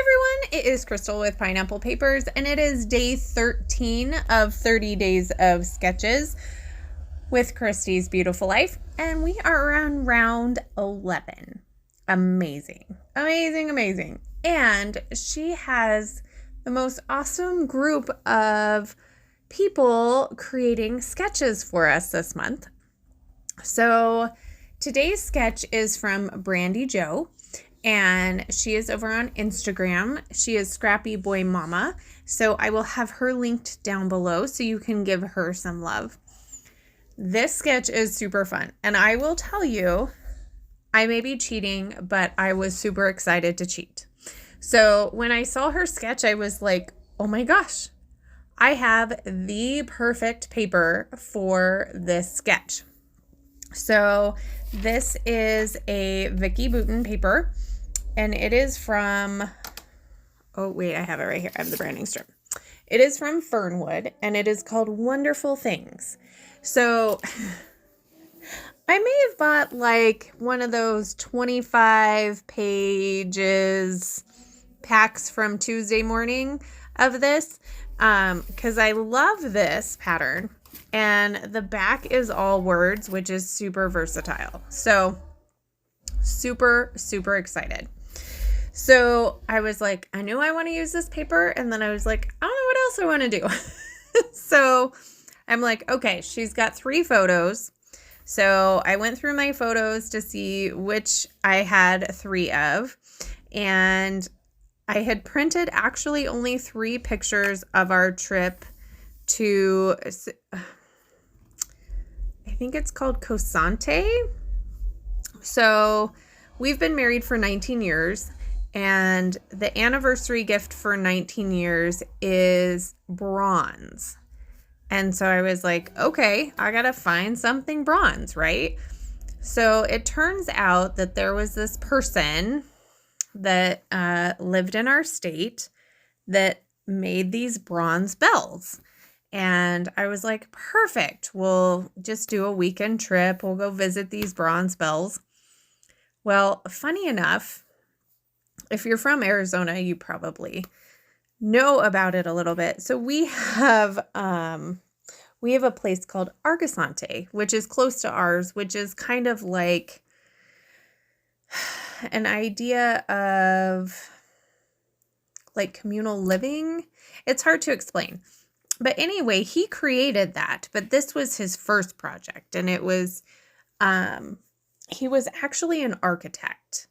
everyone, it is Crystal with Pineapple Papers, and it is day 13 of 30 days of sketches with Christy's Beautiful Life, and we are on round 11. Amazing, amazing, amazing. And she has the most awesome group of people creating sketches for us this month. So today's sketch is from Brandy Joe, and she is over on Instagram. She is Scrappy Boy Mama, so I will have her linked down below so you can give her some love. This sketch is super fun, and I will tell you, I may be cheating, but I was super excited to cheat. So when I saw her sketch, I was like, oh my gosh, I have the perfect paper for this sketch. So this is a Vicky Bouton paper, and it is from, oh wait, I have it right here. I have the branding strip. It is from Fernwood, and it is called Wonderful Things. So I may have bought like one of those 25 pages packs from Tuesday morning of this, because I love this pattern. And the back is all words, which is super versatile. So super, super excited. So I was like, I knew I want to use this paper. And then I was like, I don't know what else I want to do. So I'm like, okay, she's got 3 photos. So I went through my photos to see which I had 3 of. And I had printed actually only 3 pictures of our trip to, I think it's called Cosante. So we've been married for 19 years, and the anniversary gift for 19 years is bronze. And so I was like, okay, I gotta find something bronze, right? So it turns out that there was this person that lived in our state that made these bronze bells. And I was like, perfect. We'll just do a weekend trip. We'll go visit these bronze bells. Well, funny enough, if you're from Arizona, you probably know about it a little bit. So we have a place called Argasante, which is close to ours, which is kind of like an idea of like communal living. It's hard to explain. But anyway, he created that, but this was his first project, and it was, he was actually an architect,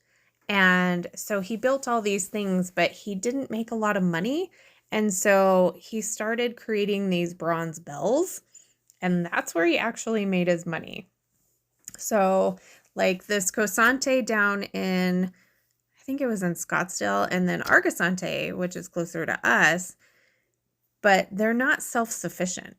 and so he built all these things, but he didn't make a lot of money, and so he started creating these bronze bells, and that's where he actually made his money. So, like this Cosante down in, I think it was in Scottsdale, and then Argasante, which is closer to us, but they're not self-sufficient.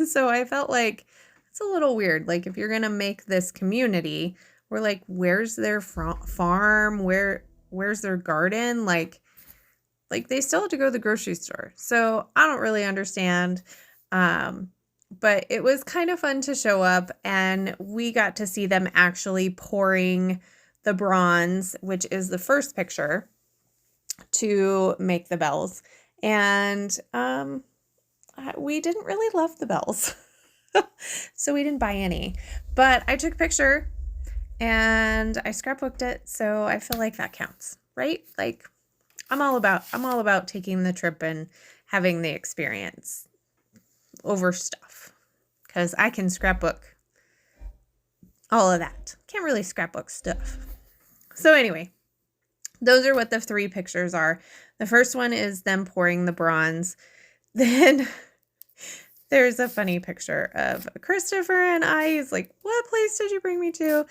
So I felt like it's a little weird. Like if you're going to make this community, we're like, where's their farm? Where's their garden? Like they still have to go to the grocery store. So I don't really understand. But it was kind of fun to show up, and we got to see them actually pouring the bronze, which is the first picture, to make the bells. And we didn't really love the bells, so we didn't buy any. But I took a picture, and I scrapbooked it, so I feel like that counts, right? Like I'm all about taking the trip and having the experience over stuff, because I can scrapbook all of that. Can't really scrapbook stuff. So anyway, those are what the 3 pictures are. The first one is them pouring the bronze. Then there's a funny picture of Christopher and I. He's like, what place did you bring me to?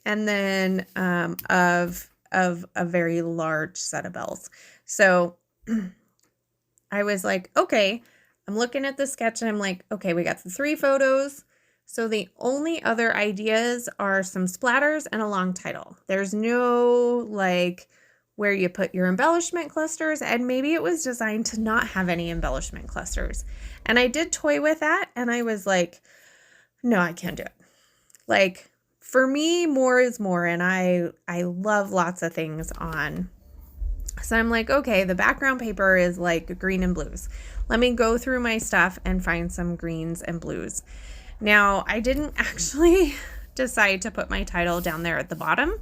And then of a very large set of bells. So I was like, okay, I'm looking at the sketch and I'm like, okay, we got the 3 photos. So the only other ideas are some splatters and a long title. There's no like where you put your embellishment clusters, and maybe it was designed to not have any embellishment clusters. And I did toy with that, and I was like, no, I can't do it. Like, for me, more is more, and I love lots of things on So I'm like, okay, the background paper is like green and blues. Let me go through my stuff and find some greens and blues. Now, I didn't actually decide to put my title down there at the bottom.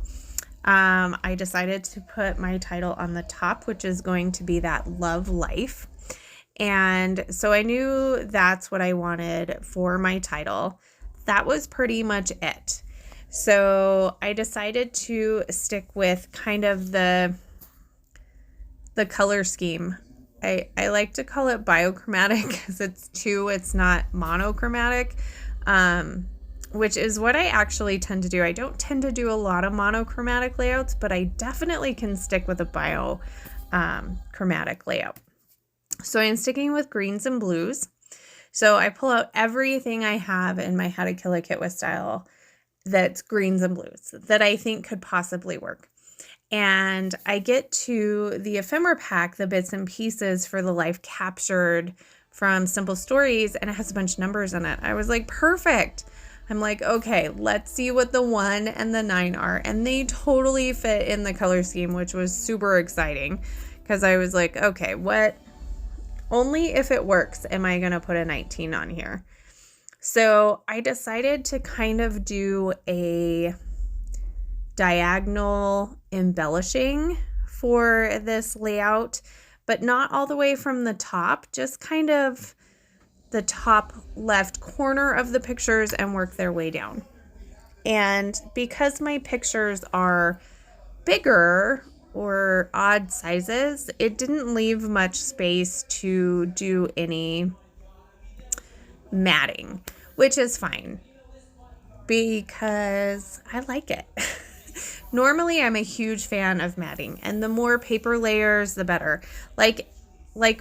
I decided to put my title on the top, which is going to be that love life. And so I knew that's what I wanted for my title. That was pretty much it. So I decided to stick with kind of the color scheme. I like to call it biochromatic because it's not monochromatic, which is what I actually tend to do. I don't tend to do a lot of monochromatic layouts, but I definitely can stick with a biochromatic layout. So I'm sticking with greens and blues. So I pull out everything I have in my How to Kill a Kit with Style that's greens and blues that I think could possibly work. And I get to the ephemera pack, the bits and pieces for the life captured from Simple Stories, and it has a bunch of numbers in it. I was like, perfect. I'm like, okay, let's see what the 1 and the 9 are. And they totally fit in the color scheme, which was super exciting because I was like, okay, what? Only if it works am I going to put a 19 on here. So I decided to kind of do a diagonal embellishing for this layout, but not all the way from the top, just kind of the top left corner of the pictures and work their way down. And because my pictures are bigger or odd sizes, it didn't leave much space to do any matting, which is fine because I like it. Normally, I'm a huge fan of matting, and the more paper layers, the better. Like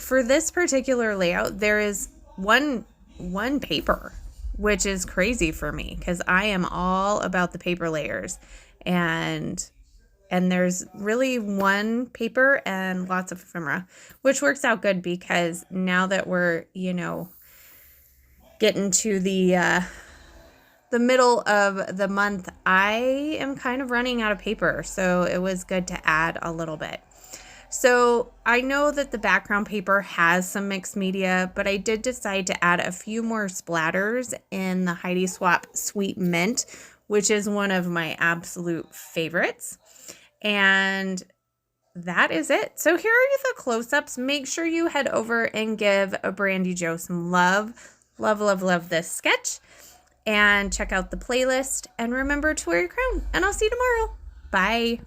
for this particular layout, there is one paper, which is crazy for me because I am all about the paper layers, and there's really one paper and lots of ephemera, which works out good because now that we're, getting to the middle of the month, I am kind of running out of paper. So it was good to add a little bit. So I know that the background paper has some mixed media, but I did decide to add a few more splatters in the Heidi Swap Sweet Mint, which is one of my absolute favorites. And that is it. So here are the close-ups. Make sure you head over and give a Brandy Jo some love. Love, love, love this sketch. And check out the playlist. And remember to wear your crown. And I'll see you tomorrow. Bye.